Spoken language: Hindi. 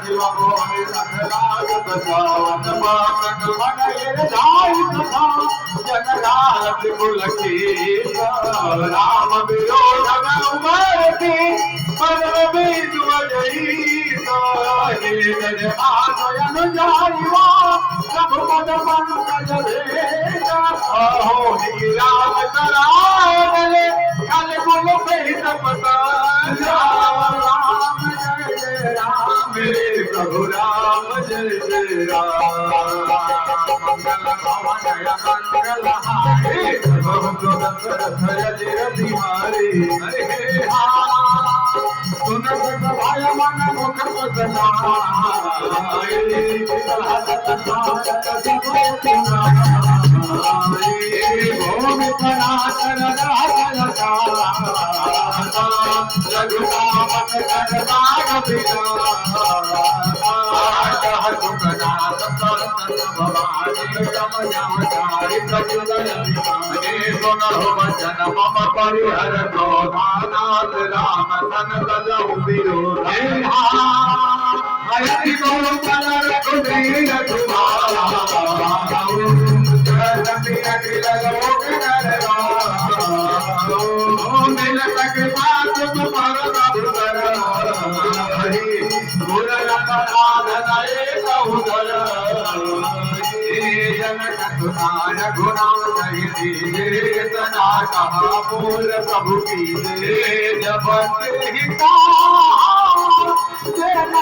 शिव बोले सकलाग बसावत मानक मन जाय कथा जनरात कुल की राम विरोध उमर की पर बीत वजई जजमान जाइवा सब पद पंकज भेजा हो राम कराए कल कुल पे पता राम राम जय राम मेरे प्रभु राम जय राम मंगल भवन मंगल हारे प्रभु दशरथ यति मारे हरे सुनत भाय मन मुख बदनाए भोग सनातन रघुनाथ करदार पिता सुखनाथ भवानी रमयाचारि सुनहु वचन मम परिहर क्रोधानाथ राम सन तलहु विरोध हरि गोपाल रघुवीर तुम्हारा मिल सके बात तुमर गुरल पराधन एक उदर जनक सुनाय गुणा तना कहा बोल प्रभु की जब चरण